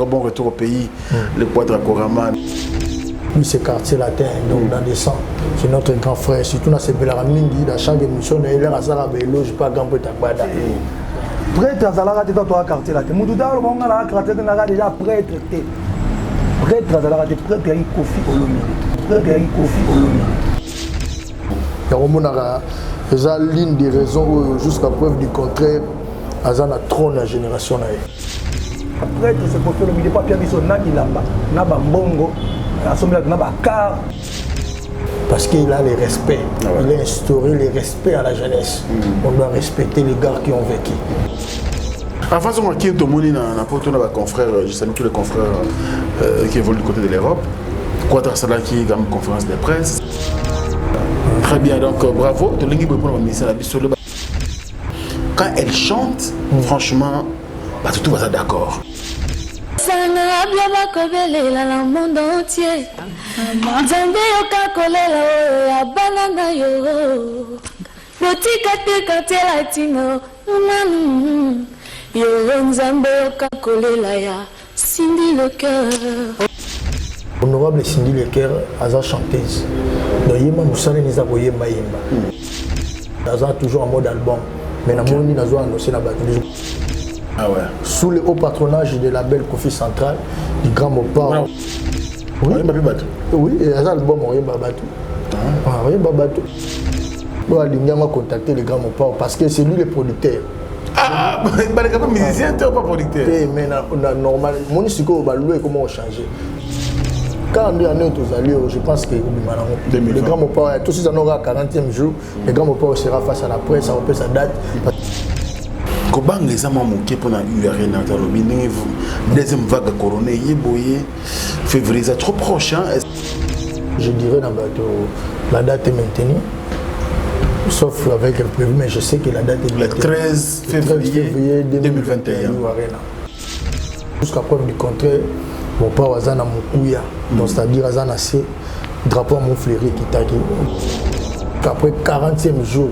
bon retour au pays, le Quadra Koraman. Lui, c'est quartier latin, donc dans des sangs. C'est notre grand frère. Surtout dans ces Belaramindi, dans chaque émission, il y a un éloge, pas grand peu tagbada. Prêtre, ça l'a raté dans ton quartier latin. Moudouda, on a la quartier latin, déjà prêtre. Prêtre, ça l'a raté, prêtre, il y a Kofi Olomide. Prêtre, il y a Kofi Olomide. Il y a l'une des raisons, jusqu'à preuve du contraire, il y a trône la génération. Prêtre, c'est Kofi Olomide, pas Pierre Bissot, Nabilamba, Nabambongo. Parce qu'il a les respects, il a instauré les respects à la jeunesse. On doit respecter les gars qui ont vécu. En face, on a qui est au monde, je salue tous les confrères qui évoluent du côté de l'Europe. Quadra Sala qui est une conférence de presse. Très bien, donc bravo. Quand elle chante, franchement, tout va d'accord. Sana bien bakobelela la monde entier. Nzambe yoka kolela oyo abananga yo. Botika te kantela tino. Yo nzambe yoka kolela ya Cindy le cœur. Honorable Cindy le cœur, aza chanteuse. Donc yema musale niza boyemba yemba. Aza toujours en mode album. Mais na moni nazo annoncer na batu. Ah ouais. Sous le haut patronage de la belle Kofi Central, du grand Mopao. Oui, oui, et l'album Oyemba Batou. Oyemba Batou. Il m'a contacté le grand Mopao parce que c'est lui le producteur. Ah, il n'est pas musicien, tu n'es pas producteur. Mais normal, mon isiko va louer comment on change. Quand on est aux alliés, je pense que le grand Mopao, tout ça on aura 40e jour, le grand Mopao sera face à la presse, on peut sa date. Comment les gens m'ont manqué pour la URN dans le deuxième vague coronée, février, c'est trop proche. Hein? Je dirais la date est maintenue, sauf avec le prévu, mais je sais que la date est maintenue. Le 13 février 2021. Jusqu'à preuve du contraire, mon père was à Moukouya, donc c'est-à-dire à Nassé, drapeau à Montfleury qui t'a dit. Après 40e jour,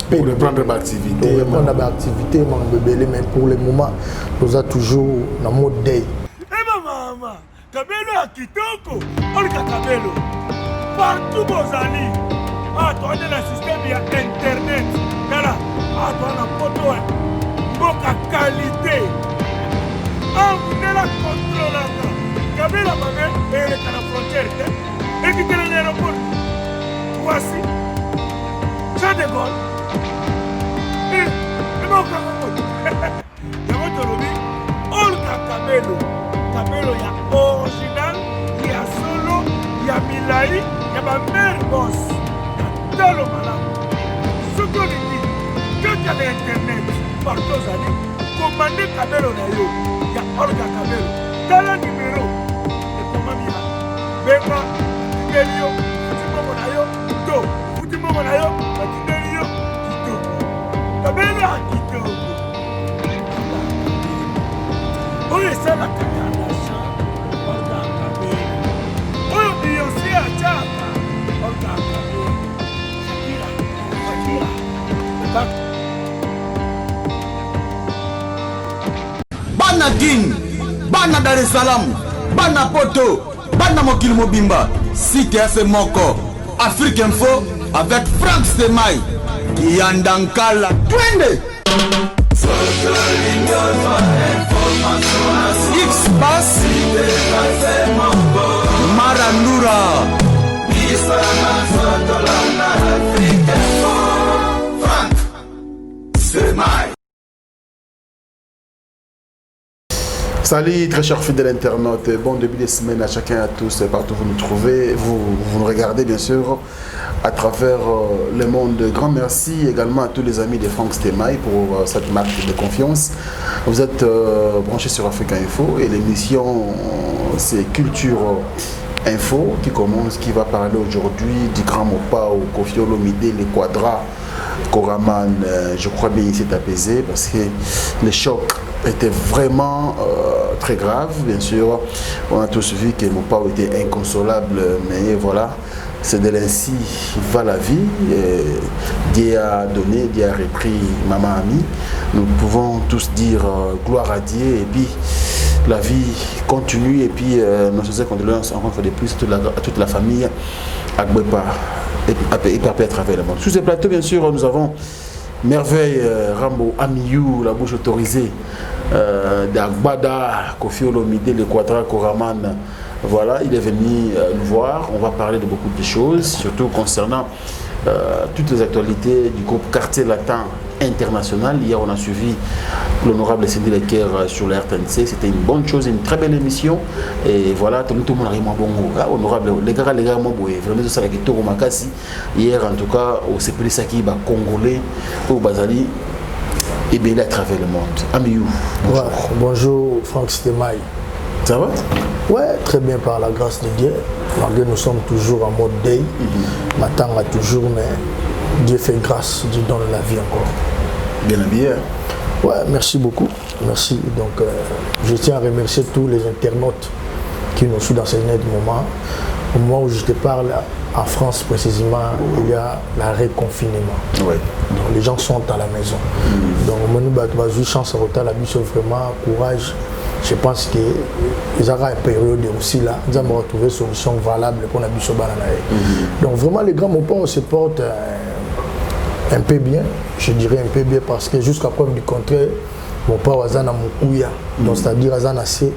pour reprendre l'activité. Pour reprendre l'activité, mais pour le moment, nous avons toujours dans le mode day. Eh maman, Kabelo a Kitoko, Olga Kabelo, partout vos amis. Ah, toi, on est le système, il y a Internet. Voilà, ah, toi, on a photo, beaucoup de qualité. Ah, vous êtes la contrôle. Kabelo a fait, et la frontière, et qui est l'aéroport. Voici. Ça décolle. Et non, il y a votre lobby. Olga Kabelo. Kabelo, il y a original, il y a solo, il y a Milai, il y a ma mère boss. Il y a Talo Malam. Ce qu'on dit, quand il y a l'internet, partout aux années, commandez Kabelo Nayo. Il y a Olga Kabelo. Dans le numéro, et comment il y a Bema, Belio, Futimo Nayo, Do, Futimo Nayo, Belio, Kito. Kabelo a Kito. On est ça la carrière d'achat. Olga Kabelo. On est Beyoncé à Tchaka. Olga Kabelo. Shakira. Bana King, Bana Dar es Salaam, Bana Poto, Bana Mokil Mobimba, Site Afe Moko, Afrique Info avec Frank Stemai, Yandankala, Twende. X-Bass, Marandura, Frank Stemai. Salut très chers fidèles internautes, bon début de semaine à chacun et à tous, partout où vous nous trouvez, vous nous regardez bien sûr à travers le monde. Grand merci également à tous les amis de Frank Stemai pour cette marque de confiance. Vous êtes branchés sur Africa Info et l'émission c'est Culture Info qui commence, qui va parler aujourd'hui du grand Mopao, Kofi Olomide, les Quadra Koraman. Je crois bien il s'est apaisé parce que le choc était vraiment très grave, bien sûr. On a tous vu que Mopao était inconsolable, mais voilà, c'est de l'ainsi va la vie. Dieu a donné, Dieu a repris maman Ami. Nous pouvons tous dire gloire à Dieu et puis la vie continue et puis nos sincères condoléances encore une fois de plus à toute la famille Agbepa et par à travers le monde. Sur ce plateau, bien sûr, nous avons Merveille Rambo Amiyou, la bouche autorisée d'Agbada, Kofi Olomide, le Quadra Koraman. Voilà, il est venu nous voir. On va parler de beaucoup de choses, surtout concernant toutes les actualités du groupe Quartier Latin International. Hier, on a suivi l'honorable Cindy Lecker sur la RTNC. C'était une bonne chose, une très belle émission. Et voilà, tout le monde a vraiment bon. Honorable, les gars, vraiment, vraiment, ça qui tourne Makassi. Hier, en tout cas, au CPD Saki, Congolais, au Bazali, et bien à travers le monde. Amiyou, bonjour. Ouais, bonjour, Franck Stemaï. Ça va? Ouais, très bien par la grâce de Dieu. Malgré nous sommes toujours en mode day. Matin a toujours, mais Dieu fait grâce, Dieu donne la vie encore. Bien habillé. Ouais, merci beaucoup. Merci. Donc, je tiens à remercier tous les internautes qui nous suivent dans ce net moment. Au moment où je te parle, en France précisément, il y a l'arrêt confinement. Ouais. Donc, les gens sont à la maison. Donc, on a eu chance à retard, la mission vraiment, courage. Je pense que les aura une période aussi là, nous avons retrouvé une solution valable pour la mission bananae. Donc vraiment les grands mots se portent un peu bien, je dirais un peu bien parce que jusqu'à preuve du contraire, mon père was dans mon couilla, donc c'est-à-dire Azan assez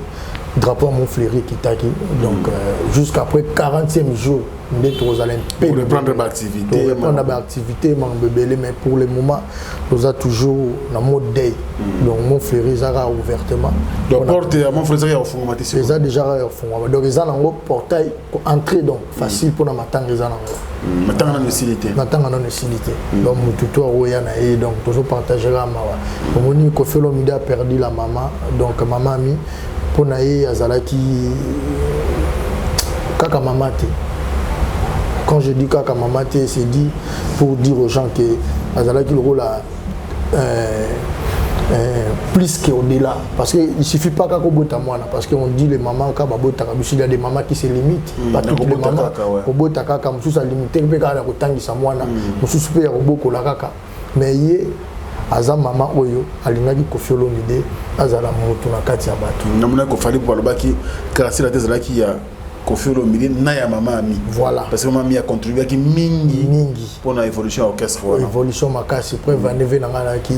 drapeau à mon fleuri qui t'a donc jusqu'après 40e jour pour reprendre l'activité. Pour reprendre l'activité, mais pour le moment, nous avons toujours dans mode day. Donc mon frère Zara ouvertement. Donc porte mon frère Zara au fond matériel. Ils ont déjà au fond. Donc ils ont un portail pour entrer donc facile pour matin ils ont. Matin en facilité. Matin en facilité. Donc mon tuteur Royana et donc toujours partager la mawa. Mon ni Kofi Olomide a perdu la maman donc maman ami pour naïe azalaki kaka mamate. Quand je dis kaka mamate, c'est dit pour dire aux gens que azalaki le rôle a plus qu'au-delà. Parce qu'il ne suffit pas qu'à Kobota Moana. Parce qu'on dit les mamans, il y a des mamans qui se limitent. Pas toutes les mamans. Kobota Kaka, Moussou sa limité, mais quand on a Samoana, Moussou super Roboko la Kaka. Mais hier, Aza maman Oyo, Alingaki Kofi Olomide, Azala Moutou na Katia Batu. Namuna Kofali pour le baki, car c'est la thèse là qui a Kofi Olomide, Naya maman ami. Voilà. Parce que maman a contribué à Mingi pour l'évolution orchestre. L'évolution Makassi, après Vaneve Nangana qui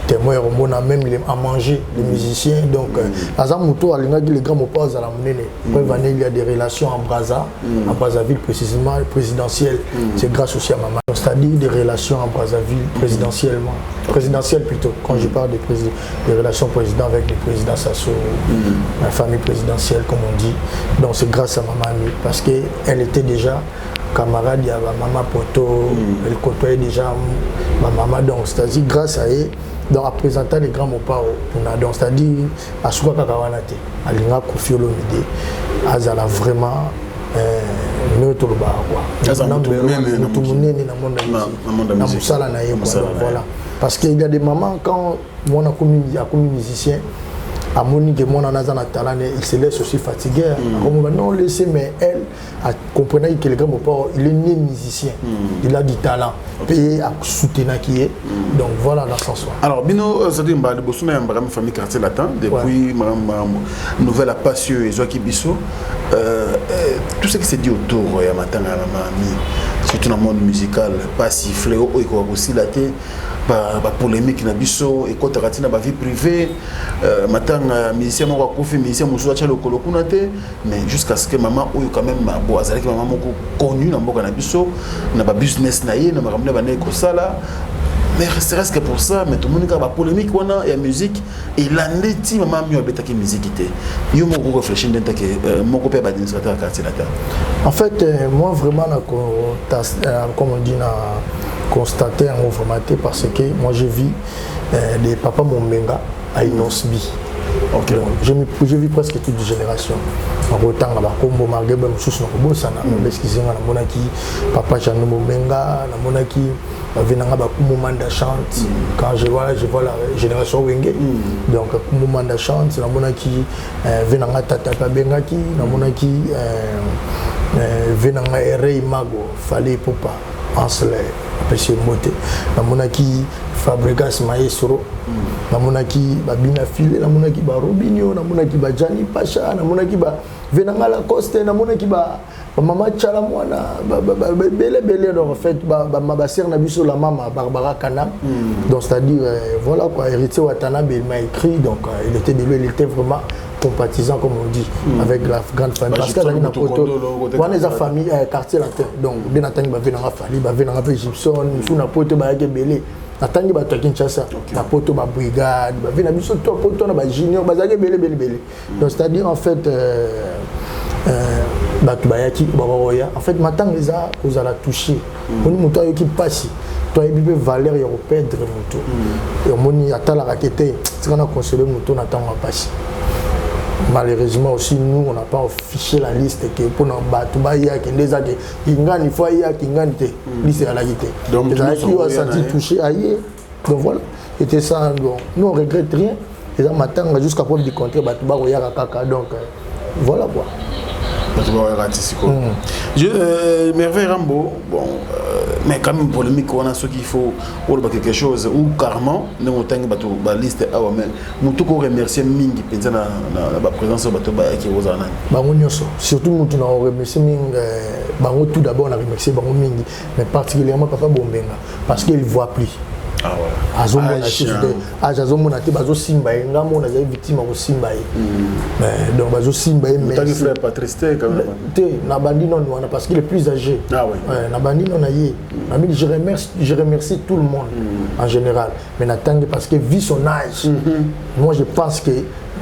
témoin Romona même à manger les musiciens. Donc, Aza Moutou, Alingaki les grands mots à la monnaie. Après Vaneve, il y a des relations en Brazzaville précisément présidentielle. C'est grâce aussi à maman. C'est-à-dire des relations en Brazzaville présidentiellement. Présidentielle plutôt, quand je parle des relations président avec le président Sassou, la famille présidentielle comme on dit. Donc c'est grâce à maman parce qu'elle était déjà camarade, il y avait maman Poto, elle côtoyait déjà ma maman, donc c'est-à-dire grâce à elle, donc à présenter les grands mots donc c'est-à-dire à Souka Kakawanate, à Linga Kofi Olomide, Azala vraiment neutre le bar quoi. Parce qu'il y a des mamans quand on a commis musicien à Monique mon anazana talent il se laisse aussi fatigué comme non laisser mais elle comprenait que le grand papa il est né musicien il a du talent payé à soutenir qui est donc voilà dans ce sens. Alors Bino c'est-à-dire bah le bossou même ma famille Quartier Latin depuis ma nouvelle à Passio et Joaquin Bisso tout ce qui s'est dit autour ya matin à maman surtout dans le monde musical pas siffler ou aussi la tête ba polémique na biso et quand ratina ba vie privée matanga musicien mo ko fi musicien mo soa chalo kolo kuna te mais jusqu'à ce que maman ou quand même bo azalaki maman moko connu na mboka na biso na ba business na ye na makamna ba ne ko sala mais reste que pour ça mais tout le monde ka ba polémique wana ya musique et l'andeti maman mi obetaki musique te yo mo ko réfléchir ndenta que moko pe ba administrateur Quartier Latin. En fait moi vraiment comme on dit na constater en mouvement parce que moi je vis des papas Mombenga à Inosbi. Okay. J'ai vu presque toute une génération. En autant à Bakombo, Margebe, Moussous, Nobosana, Beskizinga, la Monaki, Papa Janou Mombenga, la Monaki, Venanga Bakumumanda chante. Quand je vois la génération Wenge, donc Kumumanda chante, la Monaki, Venanga Tata Bengaki, la Monaki, Venanga Erei Mago, Fallait Popa. apesi mote namonaki Fabregas Maestro namonaki Babina File namonaki ba Robinho namonaki ba Gianni Pacha namonaki ba Venanga Lacoste namonaki ba Mama Tchala Mwana belle donc en fait ma sœur na biso la maman Barbara Kana donc c'est-à-dire voilà quoi héritier Watanabe il m'a écrit donc il était de lui il était vraiment compatissant comme on dit avec la grande famille parce qu'il y a une photo on est en famille quartier latin donc bien attendu ba Venanga Fali ba Venanga Gibson sous na poto ba yake belé attendu ba Kinshasa la poto ba brigade ba Venanga biso to poto na ba junior ba yake belé donc c'est-à-dire en fait en fait maintenant les a vous allez toucher on nous qui passe toi il peut valeur et perdre moto et on attend la raquette c'est qu'on a consolé moto n'attend pas passer malheureusement aussi nous on n'a pas affiché la liste que pour nous battre il y a qui des amis il gagne fois il y a qui gagne liste à la guité donc les gens qui ont senti touché ailleurs donc voilà c'était ça donc nous on regrette rien et ça matin jusqu'à preuve du contraire battre ba roya kaka donc voilà quoi. Merveille Rambo, bon, mais quand même polémique, on a ce qu'il faut pour quelque chose ou carrément, nous avons la liste à mais nous tous remercier Mingi pensant la présence de bateau qui est aux années. Surtout nous avons remercié Mingi, tout d'abord on a remercié Mingi, mais particulièrement Papa Bombenga parce qu'il ne voit plus. Ah ouais. Azomona te bazo simba ngamo na zai victime ko simba donc bazo simba mais tant que frère Patrice quand même te na bandi non parce qu'il est plus âgé ah ouais na bandi non aye je remercie tout le monde en général mais n'attendez parce que vu son âge moi je pense que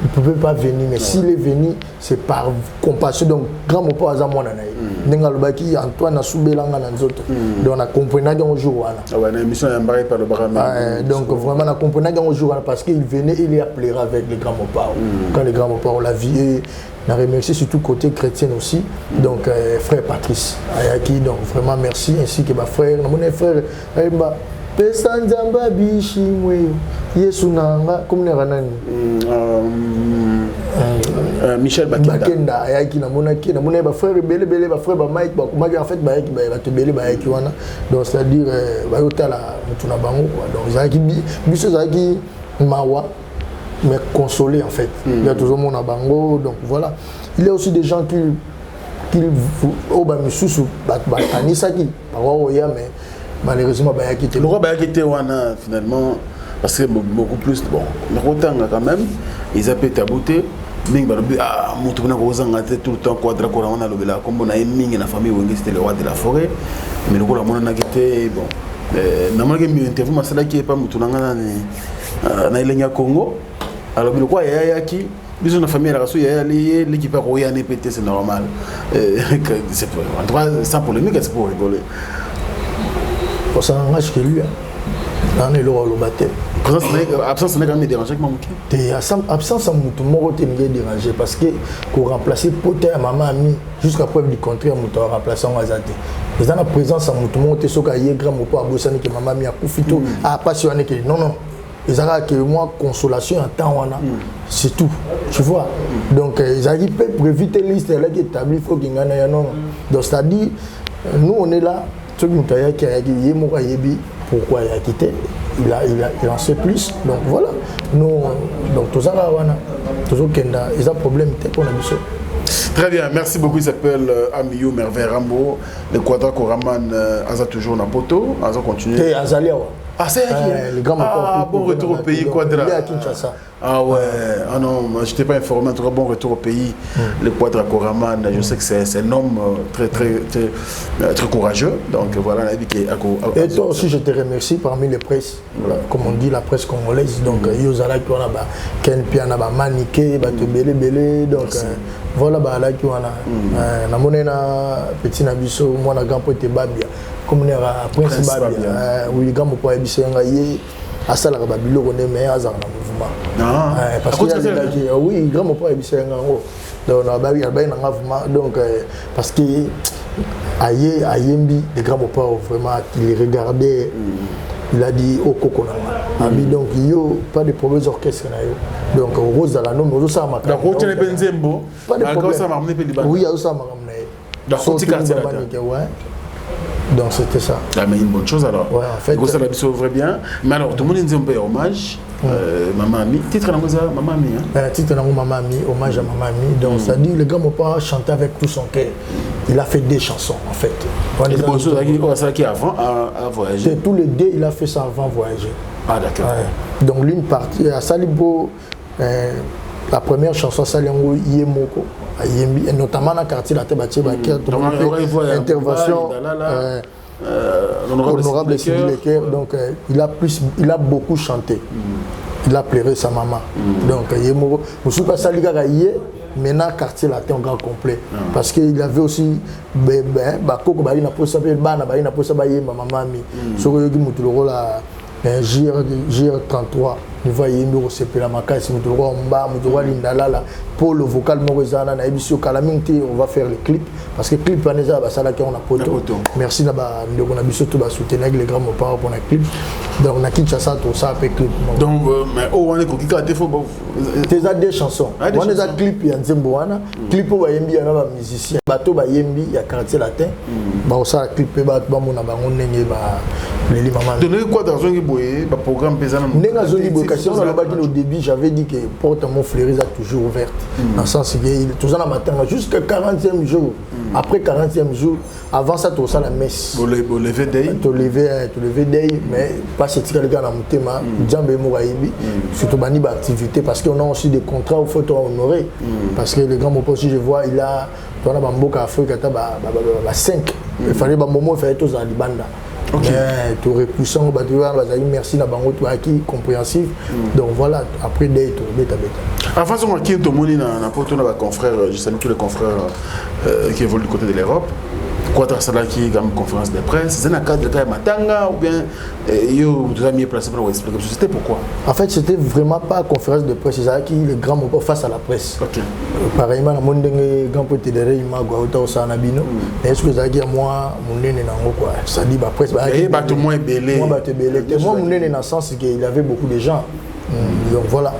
il ne pouvait pas venir mais s'il est venu c'est par compassion donc grand mon pas à mon anaï Nengalobaki Antoine a soubelanga dans autres donc on a compris un jour ah ouais l'émission est embarquée par le barama donc vraiment on a compris un jour parce qu'il venait il est appelé avec les grands mots quand les grands mots la vie et on a remercié surtout côté chrétien aussi donc frère Patrice Ayaki donc vraiment merci ainsi que ma frère mon frère Aïba Pesanzamba Bishimwe Yesu Nanga comme les ranani Michel Bakenda Ayaki na monaki na monaki ba frère belé ba frère ba Mike ba kuma en fait ba Ayaki ba te belé ba Ayaki wana donc c'est à dire ba yotala mutuna bango quoi donc Ayaki biso Ayaki mawa mais consolé en fait il y a toujours mon bango donc voilà il y a aussi des gens qui au ba misusu ba anisaki ba oya mais malheureusement bah quitté le roi bah quitté wana finalement parce que beaucoup plus bon le rotanga quand même ils appellent tabouté ming ba ah mutu na kozanga tout le temps quadra ko wana lobela comme on a ming na famille wengi c'était le roi de la forêt mais le roi mona na quitté bon na malgré mi interview masala qui est pas mutu na na ilenya Congo alors le roi yaki biso na famille la raso ya l'équipe ko ya ne pété c'est normal c'est en tout cas sans polémique c'est pour rigoler. Pour ça, on a ce que lui, on est le baptême. Absence n'est quand même dérangé que mon absence à tout le monde est dérangé parce que pour remplacer pote à maman ami jusqu'à preuve du contraire on doit remplacer en azate mais dans la présence à tout le monde ce qu'il y a grand pour abosser que maman ami a profité à passionner que non ils ont que moi consolation en temps on a c'est tout tu vois donc ils arrivent pour éviter liste là qui établi faut qu'il y en non donc c'est à dire nous on est là tout le monde qui a dit pourquoi il a quitté il en sait plus donc voilà nous donc tout ça là toujours kenda ils ont problème pour la mission. Très bien, merci beaucoup. Il s'appelle Amiou Merveille Rambo. Le Quadra Koraman Aza toujours dans Poto. Aza continue. Et Azalia. Ah, c'est les grands bon retour au pays, Quadra. Il est à Kinshasa. Ah ouais, ah non, je n'étais pas informé. En tout cas, bon retour au pays. Le Quadra Koraman, je sais que c'est un homme très courageux. Donc voilà, la vie qui est à et toi aussi, je te remercie parmi les presses. Voilà, comme on dit, la presse congolaise. Donc, Yozala qui a Ken Piana, Maniké, Belé. Donc, voilà, là qui a petit Nabiso, moi, la grand pote Babia. Comme on est à Prince Babia. Oui, grand pote Babia, à ça, la Babilo, on est meilleur dans le mouvement. Parce que oui, grand pote Babia, donc, donc parce que Ayembi, les grands potes vraiment, il regardait. Il a dit au Kokonama. Donc, il n'y a pas de problème d'orchestre. Donc, Rose à la nom, Rose à ma pas de problème. Oui, il y a ça. Donc c'était ça. Ah, mais une bonne chose alors. Ouais, en fait. Ça la sauverait bien. Mais alors, tout le monde dit un peu hommage. Maman Ami. Titre dans Maman Ami. Titre dans Maman Ami, hommage à Maman Ami. Donc ça dit le grand Mopa chantait avec tout son cœur. Il a fait des chansons en fait. Et les bonnes choses, ça qui avant à voyager. Tous les deux, il a fait ça avant voyager. Ah d'accord. Ouais. Donc l'une partie à Salibo, la première chanson Saliango Yemoko, et notamment dans le quartier de la Tébatié, qui a fait intervention. Honorable Sidi Leker, donc il a beaucoup chanté. Il a pleuré sa maman. Donc Yemoko, je ne suis pas Saliga Gaïe. Maintenant, le quartier latin au grand complet. Parce qu'il avait aussi Bakoko Baïna Posabé, Bana Baïna Posabé, ma maman. Sur le JR33, nous voyons nous recevoir la macasse, nous devons Lindalala pour le vocal Morizana, on va faire le clip parce que le clip on a poto. Merci on a biso tout soutenir les grands mots pour le clip. Donc on a quitté ça tout ça avec clip. Donc mais on est qui a défaut déjà des chansons. On a des clips ya Nzembo wana, clip ba yembi ya ba musicien. Bato ba yembi ya quartier latin. Ba ça clip ba mona bango ndenge ba leli maman. Donner quoi dans un boye ba programme pesant. Ndenge zoni vocation au début j'avais dit que porte mon fleuris a toujours ouverte. Dans le sens qu'il tout ça le matin jusqu'à 40e jour. Après 40e jour, avant ça tout ça la messe. Vous lever day. Tu lever day mais pas cette le gars dans mon thème, Djambe Mouraïbi, surtout bani activité parce qu'on a aussi des contrats où il faut honorer. Parce que le grand mot aussi je vois il a dans la Bamboka Afrique ba 5. Il fallait ba moment il fallait tous à Libanda. Mais tout repoussant, merci na bango tout acquis compréhensif. Donc voilà, après day tout bêta. En façon qui tout monde na poto na ba confrères, je salue tous les confrères qui évoluent du côté de l'Europe. Quoi ça là qui comme conférence de presse, c'est un cadre de matanga ou bien yo vous avez mis placé pour expliquer c'était pourquoi. En fait, c'était vraiment pas conférence de presse, c'est qui le grand mot face à la presse. OK. Pareillement la monde grand petit de réima gwa auto ça na bino. Est-ce que ça dit moi mon nene nango quoi. Ça dit ba presse ba tout moins belé. Moi ba te belé. Moi mon nene dans sens qu'il avait beaucoup de gens. Donc voilà.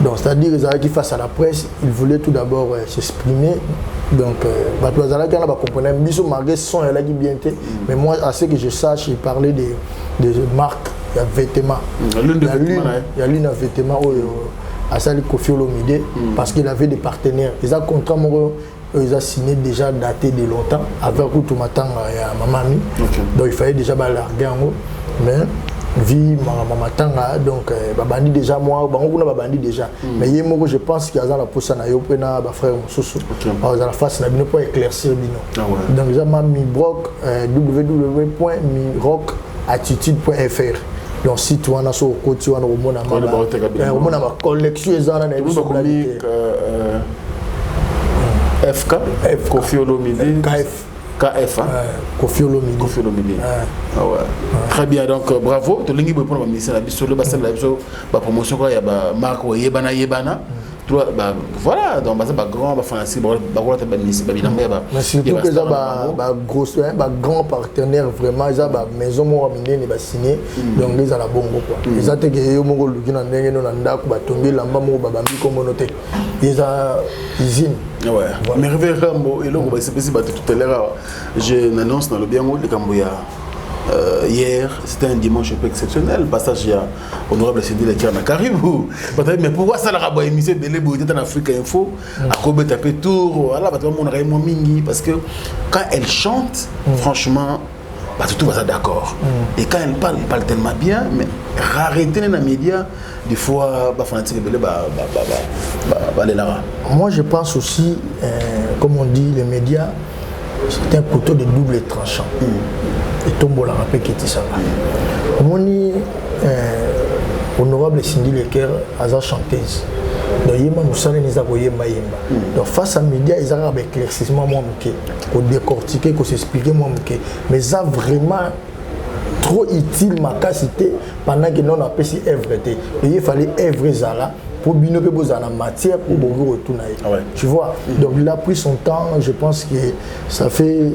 Donc c'est-à-dire qui face à la presse, il voulait tout d'abord s'exprimer. Donc mais moi à ce que je sache, il parlait des marques, il y a vêtements. Il y a l'une vêtements à Sali Kofi Olomide parce qu'il avait des partenaires. Ils ont contrat ils ont signé déjà daté de longtemps avec tout matin à Mamami. Donc il fallait déjà larguer en haut. Mais vie maman tanga donc babandi déjà moi bango na babandi déjà mais yemoko je pense qu'il y a dans la posa na yo pena ba frère mosusu dans la face na bino pour éclaircir bino donc déjà mi broc www.mirocattitude.fr donc si tu en as sur côté on a ma collection ezana na biso FK Kofi Olomide KF, Kofi Olomide. Ah ouais. Très bien, donc bravo. Tu l'as pour la mission, la promotion, il y a marque Yebana. Voilà, donc grand, mais surtout que ça gros, grand partenaire vraiment, ils ont maison moi signé, donc ils ont la bonne quoi. Ils ont été yo mongo lukina ndenge no nanda ko batombi lamba mo babambi communauté. Ils ont usine. Ouais. Mais révérend et là on va se passer tout à l'heure. Je n'annonce dans le bien le Camboya. Hier, c'était un dimanche un peu exceptionnel. Passage à honorable Sidi Leker na Caribou. Mais pourquoi ça la émission de l'Ébouité en Afrique Info à Kobe tapé tour voilà mon mingi parce que quand elle chante franchement tout va d'accord. Et quand elle parle tellement bien mais rareté dans les médias des fois moi je pense aussi comme on dit les médias c'est un couteau de double tranchant. Et tombe la rappel qui était ça. Moni honorable Cindy Leker a chanteuse. Donc yema nous savons les aboyemba yemba. Donc face à médias ils ont avec éclaircissement moi mké, qu'on décortiquer, qu'on s'expliquer moi mké. Mais ça vraiment trop utile ma capacité pendant que non appelle si œuvreté. Il fallait œuvrer ça là. Pour bien que vous en matière pour vous retourner. Tu vois. Donc il a pris son temps. Je pense que ça fait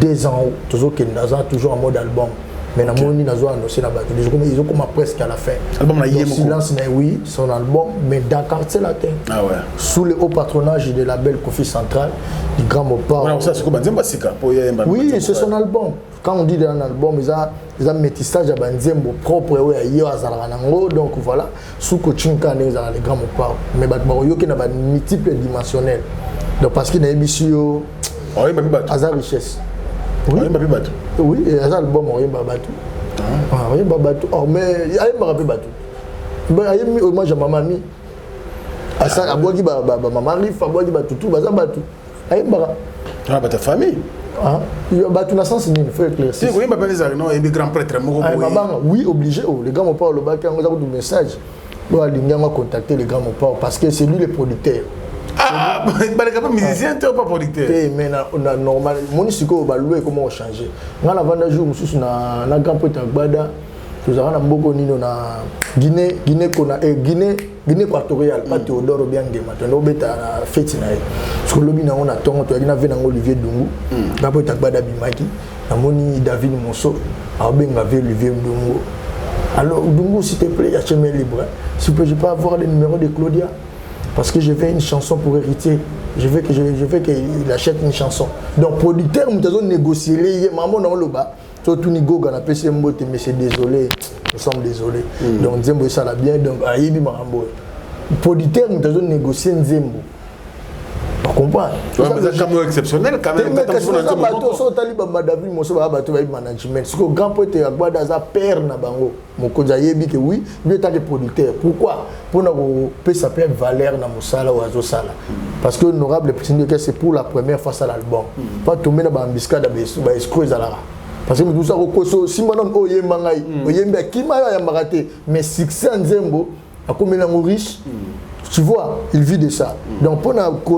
2 ans toujours qu'il est toujours en mode album. mais na moni nazo annoncer na bato ils ont comme presque à la fin album na yemo silence na oui son album mais dans quartier latin ah ouais sous le haut patronage de la belle Kofi Central du grand Mopao voilà ça c'est comme Nzemba Sika pour yemba oui c'est son album quand on dit dans l'album ils ont métissage à Nzembo propre ouais yo azala nango donc voilà sous coaching quand les grands Mopao mais bato yo qui na ba multiple dimensionnel donc parce qu'il y a émission Azar richesse oui oui Azar album Oyemba Batou Oyemba Batou oh mais Oyemba Rapé Batou ben Oyemba moi j'ai maman mi Asa abogi ba maman rif abogi ba tutu baza Batou Oyemba ah bah ta famille ah Batou na sens ni faut éclaircir si Oyemba les non et grand prêtre moko oui obligé les gars mon père le bac on a du message doit aligner contacter les grands mon père parce que c'est lui le producteur. Ah, bah les gars musiciens tu pas producteur. Mais na normal mon siko ba louer comment changer. Nga la vanda jour mususu na grand prêtre Gbada tozara na mboko nino na Guinée Guinée équatoriale pas Théodore Biangema to beta fête na parce que lobi na on a tongo to na vena Olivier Dungu grand prêtre Gbada bimaki na moni David Mosso abenga Olivier Dungu. Alors Dungu s'il te plaît y a chemin libre. S'il peut je peux avoir le numéro de Claudia parce que je veux une chanson pour hériter. Je veux qu'il achète une chanson. Donc producteur nous devons négocier les maman dans le bas. Tout nigo gana PC mbote mais c'est désolé. Nous sommes désolés. Donc Nzembo ça la bien donc ayebi marambo. Producteur nous devons négocier Nzembo. Tu comprends? C'est un cas exceptionnel quand même. Mais qu'est-ce que ça bateau so taliba David Mosso ba bateau ba management. Ce que grand pote ya Gbada za père na bango. Moko zayebi que oui, lui est un producteur. Pourquoi? Pour na ko ça peut valeur na musala ou azo sala. Parce que honorable président que c'est pour la première fois à l'album. Pas tomber na ba embuscade ba escroc ezala. Parce que tout ça ko si manon oyemba ngai, oyemba kima ya mbakate mais succès Nzembo a comme na riche. Tu vois, il vit de ça. Donc, pour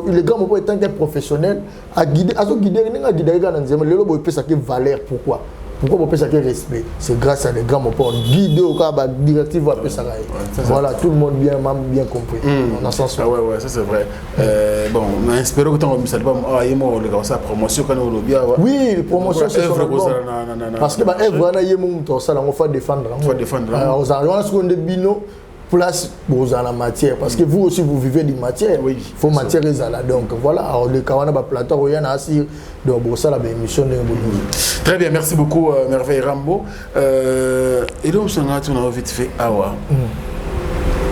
les grands moments étant un professionnel, à guider, le peut ça que valeur. Pourquoi on peut ça que respect? C'est grâce à les grands moments. Guider au cas directive à ça. Voilà, tout le monde bien compris. On a sens. Ah ouais, ça c'est vrai. Bon, on espère que tu as album ça promotion quand on bien. Oui, promotion c'est son album. Parce que œuvre on a yémo ça on va défendre. On va défendre. On a ce qu'on de bino. Place pour la matière parce que vous aussi vous vivez de matière il faut matière donc voilà alors le kawana ba plateau il y en a assis donc pour ça la émission de très bien merci beaucoup Merveille Rambo et donc on a vite fait awa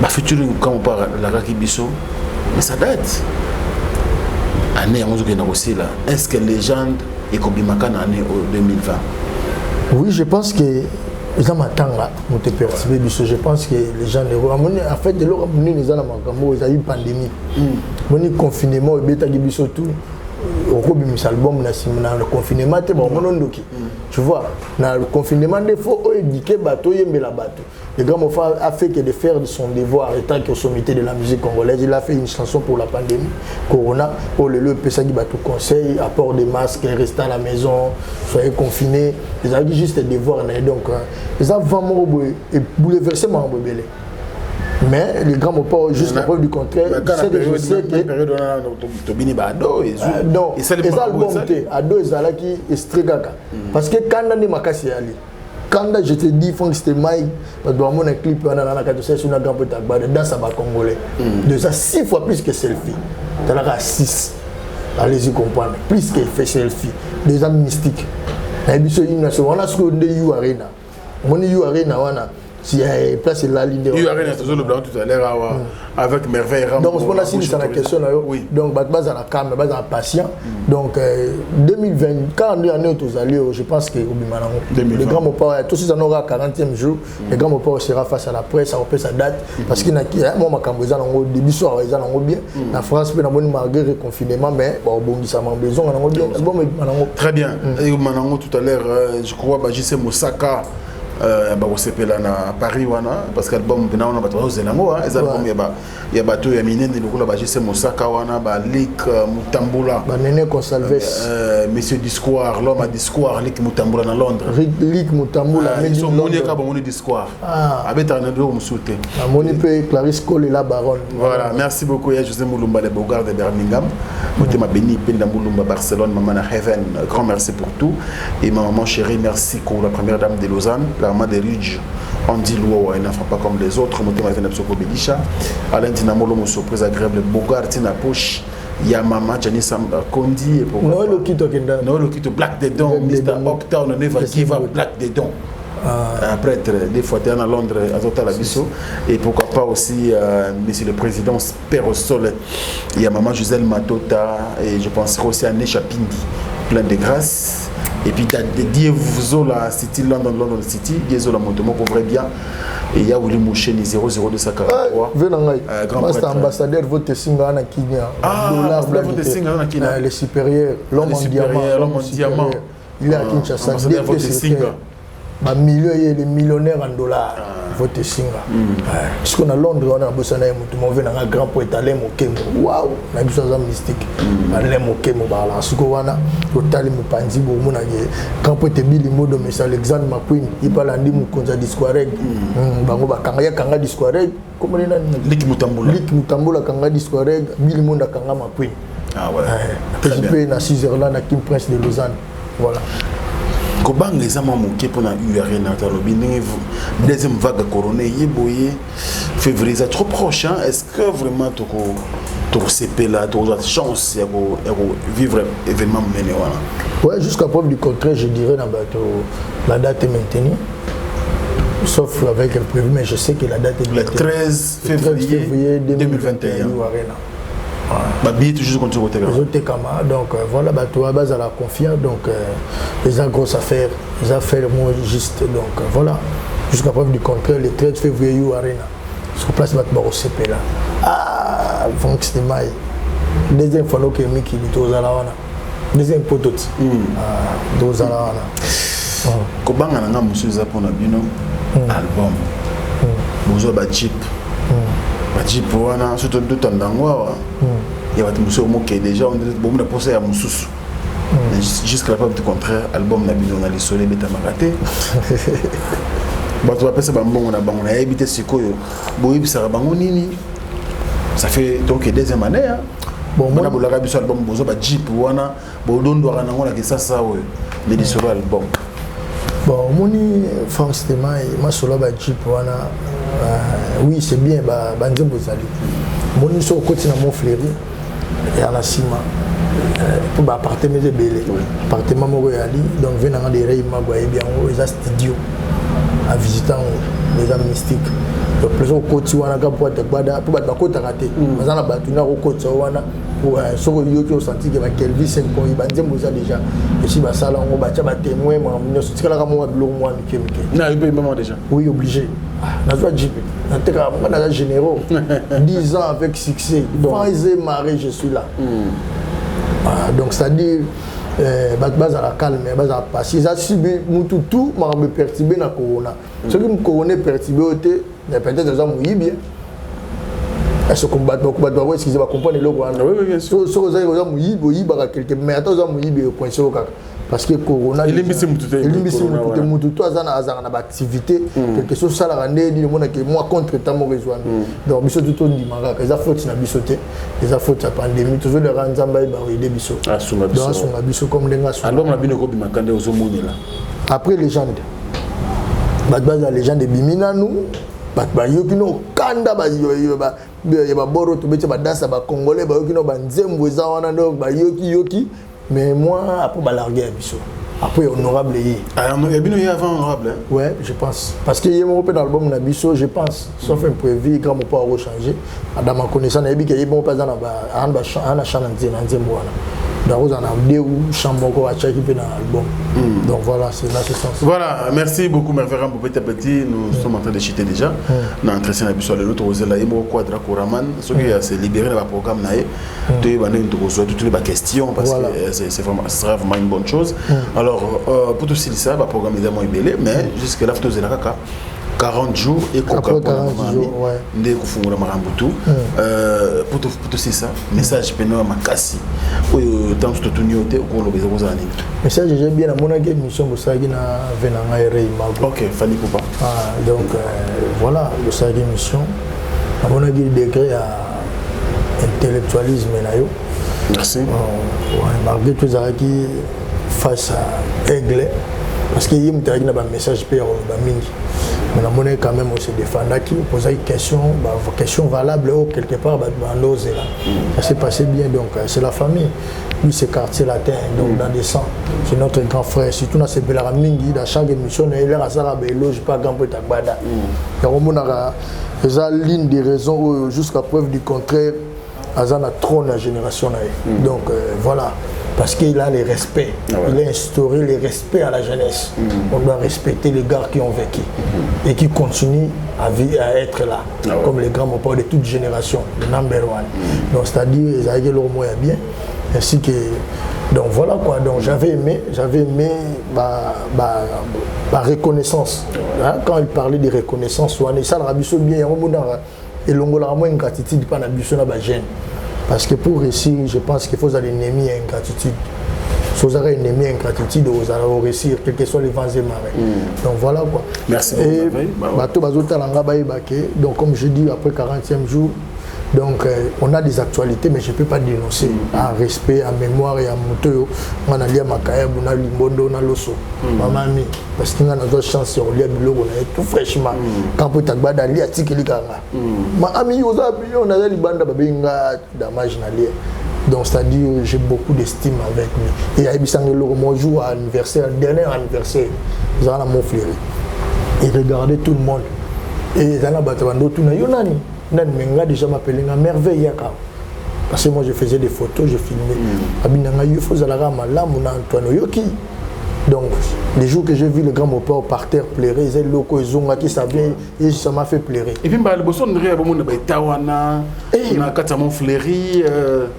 ba featuring comme par la Rakibiso mais ça date année on a aussi là est-ce que légende et Kobimaka en année 2020 oui je pense que ils ont m'attendre te percevoir je pense que les gens en fait de leur amener les gens à Makambo ils ont eu pandémie mon confinement et bêta gibiso tout au cours de album na le confinement te bon monondoki tu vois dans le confinement des fois éduquer bateau yembela bateau le grand Mofa a fait que de faire son devoir étant qu'au sommité de la musique congolaise il a fait une chanson pour la pandémie Corona pour le pesa qui bateau conseil apport des masques rester à la maison soyez confinés ils ont juste des devoirs donc ils ont vraiment bouleversé mon bébé. Mais les grands mots pas juste la preuve du contraire. Je sais que non, les albums ado ezala qui estrigaka parce que quand on est makasi ali quand je te dis faut que c'était Mike parce que mon clip on a na 4 sur na grand pote Gbada dans ça ba congolais déjà 6 fois plus que selfie tu as 6 allez-y comprendre plus que fait selfie des amis mystiques et puis c'est une on a ce que de You Arena mon You Arena wana si place la ligne You Arena toujours le blanc tout à l'heure avec Merveille Rambo donc on a signé ça la question là oui donc base à la calme base à patient donc 2020 quand on est année aux alliés je pense que le grand mot pas tous ces aura 40e jour le grand mot pas sera face à la presse on peut sa date parce qu'il n'a moi makambo za ngo début soir ils ont bien la France peut na bonne malgré le confinement mais bon ça m'a besoin on bien bon très bien et manango tout à l'heure je crois JC Mosaka là à Paris parce que l'album on a battu aux Zelango les albums il y a bateau il y a minene le JC Mosaka wana ba Lick Mutambula ba Nene Consalves monsieur Discours l'homme à Discours Lick Mutambula dans Londres Lick Mutambula mais ils moni ka ba moni Discours abeta na do musuté moni pe Clarisse Cole la baronne voilà merci beaucoup ya José Moulumba le Bogard de Birmingham Motema Béni, Penda Moulumba, Barcelone, maman Heaven, grand merci pour tout. Et ma maman chérie, merci pour la première dame de Lausanne, la maman de Ridge, Andy Louo, elle n'enfant pas comme les autres. Motema Heaven, Absoko Belisha, Alain Dinamolo, mon surprise agréable, Bogart, Tina Poche, Yamama, Janice Kondi, et pour Noël Okito Kenda. Noël Okito, Black Dedon, Mr. Octa, on never give up Black Dedon. Un prêtre, des fois, à Londres, à Total Abisso. Et pourquoi pas aussi, monsieur le président, Père au Sol, il y a maman Gisèle Matota, et je penserai aussi à Nesha Pindi, plein de grâce. Et puis, Diezola City, London City, Diezola Montemont, pour vrai bien. Et il y a Willy Moucheni 00243. Grand prêtre. Ambassadeur, votre signe à Kenya. Votre signe à Kenya. Les supérieurs, l'homme en diamant. Il est à Kinshasa. Votre signe. Millions et des millionnaires en dollars. Votre signe. Parce qu'on a Londres, on a besoin d'un grand poète, Alain Mokemo. Waouh, on a besoin d'un mystique. Alain Mokemo, parce qu'on a total Mupanzi, on a grand poète Billy Modo, mais c'est Alexandre McQueen. Il parle en dit Mukonza Disquareg. Bangoba Kanga Kanga Disquareg. Comment on a Lik Mutambola Kanga Disquareg, Billy Monda Kanga McQueen. Ah ouais. Participé dans 6 heures là, dans Kim Prince de Lausanne. Voilà. Comment les amants manqués pour la URN deuxième vague coronée, février, c'est trop proche. Est-ce que vraiment tu as CP là, tu as chance de vivre l'événement mené? Oui, jusqu'à preuve du contraire, je dirais la date est maintenue. Sauf avec le prévu, mais je sais que la date est maintenue. Le 13 février 2021. Billet toujours continue au Tekama. Donc voilà, tu as base à la confiance. Donc les grosses affaires, les affaires moins justes. Donc voilà, jusqu'à preuve du contraire, le 13 février U Arena. Sur place, tu vas au CP là. Ah, Franck Stemay. Deuxième fois que Miki dit aux Alawana. Deuxième prototype. Aux Alawana. Comment on a monsieur Zapon Abino album. Bonjour Bachip. Bachip wana surtout tout en dangwa. Il y a des monsieur qui déjà on a posé à Moussous. Jusqu'à la preuve du contraire, album Nabino on a les soleils bêta maraté. Bah tu vas passer bambon on a habité Sikoyo. Boïb ça nini. Ça fait donc deuxième année hein. Bon moi on a l'arabi sur album Bozo Bachip wana Bodon doit na ngona que ça ouais. Mais les solo album. Bon, moni Franck Stemay, ma solo Bachip wana oui, c'est bien, Banzem Bozali. Mon sur côté dans mon fléri, et à la cima, pour appartement de Bélé, appartement Mogoyali, donc venant des Rey Magoye, bien, aux studios, à visitant les âmes mystiques. Donc, plus au côté, on a pour être bada, pour battre côté raté. Mais on a battu au côté, on a pour sur le lieu qui ont senti que Kelvin c'est qu'on y Banzem Bozali déjà. Et si ma salle, on va témoin, mais on se dit que la moi, moi, non, il peut y déjà. Oui, obligé. Dans le JP, dans le généraux, 10 ans avec succès. Donc, quand ils ont marré, je suis là. Donc, c'est-à-dire, base à la calme, base à la passe. Ils ont subi tout, mais me perturbé dans le corona. Ceux qui me corona perturbé, peut-être qu'ils ont mouru bien. Est-ce qu'on bat beaucoup, est-ce qu'ils vont comprendre le logo? Oui, bien sûr. Ceux qui ont mouru, quelques mais attends, ils ont mouru, parce que Corona, il a activité, quelque chose ça la rendait, moi contre temps mon besoin. Donc biso tout dit manga, ils a faute na bisoté, ils a faute la pandémie, toujours le ranzamba ba aider biso. Ah suma biso. Donc suma biso comme lenga suma. Alors on a bien ko bimakande ozomoni là. Après légende. La légende de Bimina nous, ba yokino kanda ba yo ba boro to beti ba dansa ba congolais ba yokino ba nzembo za wana donc ba yoki. Mais moi, après, larguer Abisso. Après, honorable. Ah, il y a bien avant honorable. Ouais, je pense. Parce qu'il y a un peu dans l'album Nabisso, je pense. Sauf un prévu, quand mon pas changer. Dans ma connaissance, il y a bon pas dans la chanson dans ou Chamboko à chaque dans l'album. Donc voilà, c'est là ce sens. Voilà, merci beaucoup, mes frères. Petit à petit, nous sommes en train de chuter déjà. Nous avons entré sur le autre Rosella et moi, Quadra Koraman. Ce qui s'est libéré dans le programme, tu as toutes les questions parce que ce sera vraiment une bonne chose. Alors, pour tout ça, le programme est vraiment ébélé, mais jusque-là, il faut 40 jours et après 40 jours, ouais. Pour tout ça, message pénal makasi. Tant que tu n'as pas message j'ai bien à mon émission pour ça qui n'a venant ok, Fanny Poupa. Donc voilà, le sage émission. À mon avis, degré à intellectualisme Merci. Malgré tout ça qui face à Aigle, parce qu'il y a un message pour Mingi. Mais on est quand même aussi défendant qui pose une question valable quelque part dans ça s'est passé bien, donc c'est la famille. Lui c'est quartier latin, donc dans des sangs. C'est notre grand frère, surtout dans ces belles Mingi, dans chaque émission, il est à Sarah Beloge, pas grand peu Tagbada. Il y a une ligne de raison jusqu'à preuve du contraire, Azana trône la génération. Donc voilà. Parce qu'il a les respects, il a instauré les respects à la jeunesse. On doit respecter les gars qui ont vécu et qui continuent à être là, comme les grands mots de toute génération, le number one. Donc c'est-à-dire, ils avaient leur moyen bien, ainsi que... Donc voilà quoi, donc j'avais aimé ma reconnaissance. Hein, quand il parlait de reconnaissance, ça l'a bien, et l'ongola a moins une gratitude, pas la gêne. Parce que pour réussir, je pense qu'il faut aller aimer ingratitude. Si vous avez une ingratitude, vous allez réussir, quels que soient les vents et marées. Donc voilà quoi. Merci beaucoup. Donc comme je dis, après 40e jour, donc on a des actualités, mais je ne peux pas dénoncer. En respect, en mémoire et en moto, on a lié à Makaya, on a Limbondo, on a Loso. Maman, parce qu'il y a d'autres chances sur le bureau, on est tout fraîchement. Quand on peut aller à lié à Tikilikanga. Ma ami, on a des bandes de damage. Donc c'est-à-dire, j'ai beaucoup d'estime avec lui. Et à Ibisangelo, mon jour anniversaire, dernier anniversaire, ils ont mon fleury. Et regardez tout le monde. Et ils ont battu tout le monde. Nanga déjà m'appelé la merveille parce que moi je faisais des photos, je filmais. Abinanga yufo zalara malam na Antoine Yoki. Donc les jours que j'ai vu le grand mopao par terre pleurer, ils loko izonga qui savait et ça m'a fait pleurer. Et puis bah le boson ndria ba mona ba tawana na kata mon fleury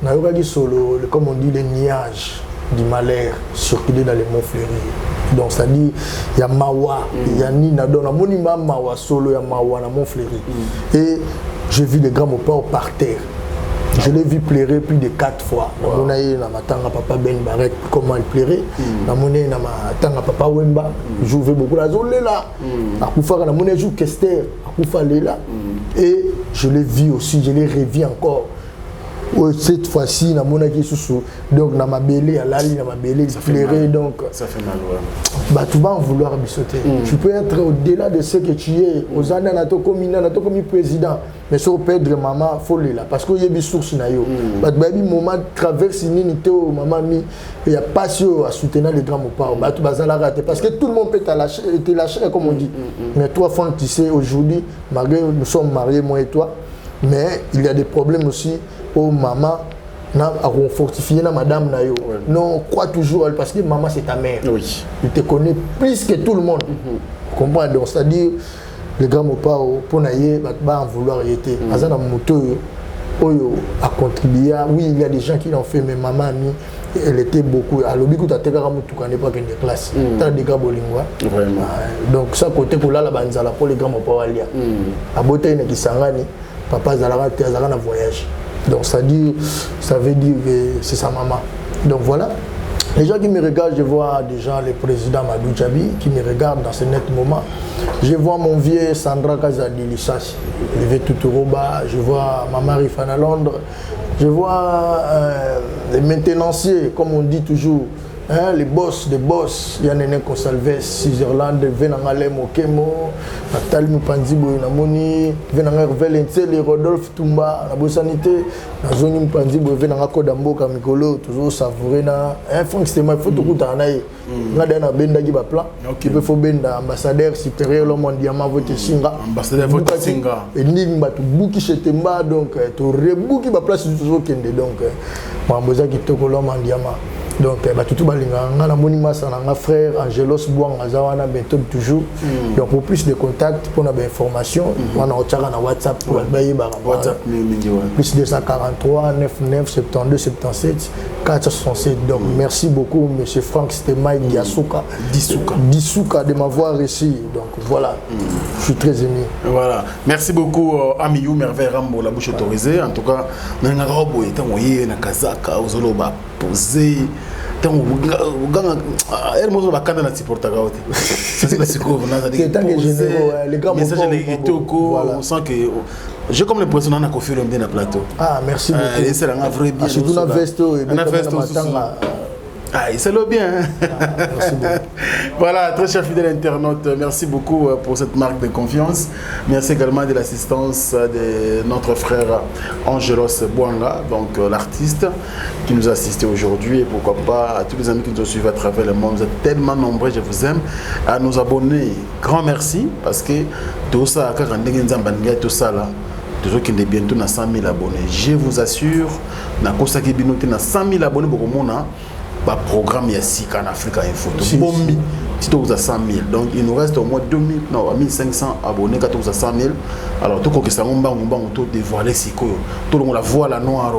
na yoka solo comme on dit les nuages du malheur circuler dans les monts fleuris. Donc c'est-à-dire il y a Mawa, il y a Nina Dona, monima Mawa solo, il y a Mawa na mon fleury. Et j'ai vu les grands mopao par terre. Je l'ai vu pleurer plus de 4 fois. Dans mon aïe, na matanga papa Ben Barek, comment il pleurait. Dans mon aïe, na matanga papa Wemba, je jouais beaucoup la zone là. À Koufara, na mon aïe, je joue Kester, à Koufara là. Et je l'ai vu aussi, je l'ai revu encore. Cette fois-ci, na mon aïe, donc na ma belle, à l'ali, na ma belle, il pleurait. Donc ça fait mal, ouais. Bah, tu vas en vouloir bissoter. Tu peux être au-delà de ce que tu es. Aux années, comme président. Mais si on perdre maman, il faut aller là. Parce qu'il y a des sources. Bah, il y a moment traverse maman, il n'y a pas à soutenir les grands mots. Bah, tu vas la rater. Parce que tout le monde peut te lâcher, comme on dit. Mais toi, tu sais, aujourd'hui, malgré nous sommes mariés, moi et toi, mais il y a des problèmes aussi aux mamans. À fortifier madame Nayo. Non, crois toujours parce que maman c'est ta mère. Oui. Il te connaît plus que tout le monde. Vous comprenez? Donc c'est-à-dire les grands mots pour naïe en vouloir y être. Azana moto a contribué. Oui, il y a des gens qui l'ont fait, mais maman elle était beaucoup. À l'obéi tu as tega tu connais pas qu'une classe. Tu as des gars bolingwa. Vraiment. Donc ça côté pour là la banzala pour les grands mots alia. À beauté ne qui sangani papa zalara te azara voyage. Donc ça veut dire que c'est sa maman. Donc voilà. Les gens qui me regardent, je vois déjà le président Madou Djabi qui me regarde dans ce net moment. Je vois mon vieux Sandra Kazadi Lissas, levé tout au bas. Je vois Maman Rifan à Londres. Je vois les maintenanciers, comme on dit toujours. Hein, les boss, il y a Néné Consalves, Switzerland, Venangale Mokemo, Nathalie Mpanzibo, Namoni, Venangar Valentel, Rodolphe Tumba, la Bossanité, Nazoni Mpanzibo, Venanga Kodambo, Kamikolo, toujours savouré. Franck Stéma, il faut tout coûter en aïe. Là, il y a un benda qui va plan. Il peut faut benda, ambassadeur supérieur, l'homme en diamant, votre singa. Ambassadeur, votre singa. Et Nigma, tout bouki chez Temba, donc, tout rebouki va place toujours Kende. Donc, Mamboza qui te l'homme en diamant. Donc, tout mon frère Angelos Bouang Azawana Benton toujours. Donc, pour plus de contacts, pour des informations, on a WhatsApp, WhatsApp plus 243 99 72 77 467. Donc, merci beaucoup, M. Franck Stemay Dissouka de m'avoir ici. Donc, voilà, je suis très ému. Voilà, merci beaucoup, Amiyou Merveille Rambo, la bouche autorisée. En tout cas, on a un robot, on a un Kazaka, on a posé. Elle m'a dit que tu as porté c'est la les gars on sent que J'ai comme l'impression qu'on a confié le bien plateau. Ah, merci beaucoup. C'est un vrai bien. Surtout dans Vesto. Ah, c'est le bien. Merci beaucoup. Voilà, très chers fidèles internautes, merci beaucoup pour cette marque de confiance. Merci également de l'assistance de notre frère Angelos Bouanga, donc l'artiste qui nous a assisté aujourd'hui. Et pourquoi pas à tous les amis qui nous suivent à travers le monde. Vous êtes tellement nombreux, je vous aime. À nos abonnés, grand merci parce que tout ça, tout ça là. Toujours qui est bientôt à 100 000 abonnés. Je vous assure, na kosa ki binote na 100 000 abonnés pour mon programme ici en Afrique Info. Bombi, si tu as 100 000. Donc il nous reste au moins 1500 abonnés quand tu as 100 000. Alors tout ce que on peut dévoiler si tout le monde la voit la noire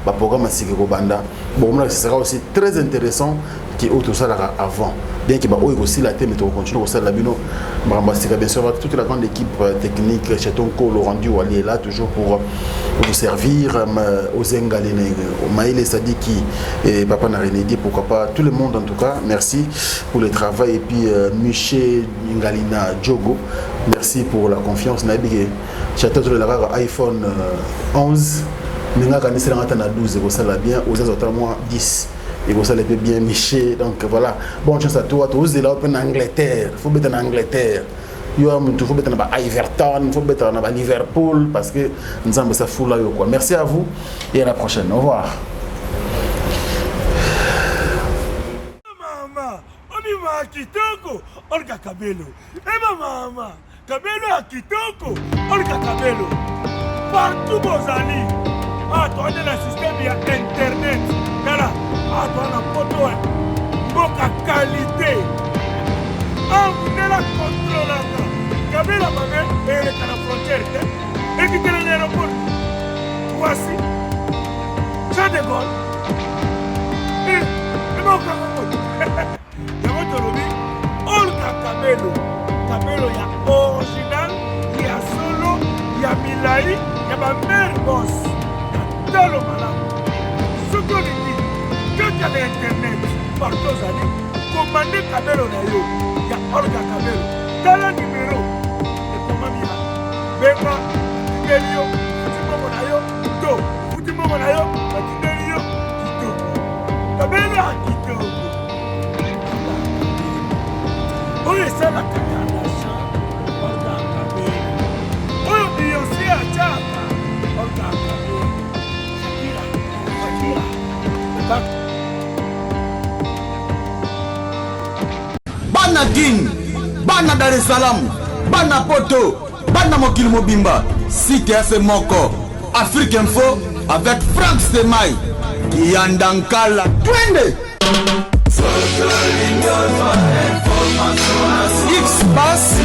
le programme Banda. Bon, ce sera aussi très intéressant qui est tout ça avant. Bien qu'il y ait aussi la thème, mais on continue aussi la bino. Bien sûr, avec toute la grande équipe technique, Chetonko, Laurent Diouali est là toujours pour vous servir. Aux Engalene, au Maïle Sadiki et Papa Narenedi, pourquoi pas tout le monde en tout cas. Merci pour le travail. Et puis Michel Ngalina Djogo, merci pour la confiance. J'attends le iPhone 11. Mais quand on est à 12, vous savez bien, aux autres 10. Et vous savez bien Michel. Donc voilà, bonne chance à toi. Tous là en Angleterre, il faut être en Angleterre. Il faut être à Everton, il faut être à Liverpool parce que nous avons ça fou là. Merci à vous et à la prochaine. Au revoir. Maman, on va Kitoko, Olga Kabelo. Et maman, Kabelo à Kitoko, Olga Kabelo. Partout vos amis. Ah, toi, on est le système, il y a Internet. Voilà. Ah, toi, on a photo. Boka qualité. Ah, vous êtes la contrôle. Kabé la mamelle, et elle est à la frontière. Et qui est l'aéroport. Voici. Ça décolle. Et non, il y a votre lobby. Olga Kabelo. Kabelo, il y a original, il y a solo, il y a Milai, il y a ma mère boss. Dans le malade, ce qu'on dit, quand il y a l'internet, partout aux années, commandez Kabelo Nayo, il y a Olga Kabelo. Dans le numéro, et comment il y a Bema, Timelio, Futimo Nayo, Do, Futimo Nayo, Timelio, Kito. Kabelo a Kito. On est ça la carrière d'achat, Olga Kabelo. On est aussi à Tchaka, Olga Kabelo. Bana King, Bana Dar es Salaam, Bana Poto, Bana Mokil Mobimba, CTF Moko, Afrique Info avec Franck Stemai, Kiandankala, Twende. X-Bass.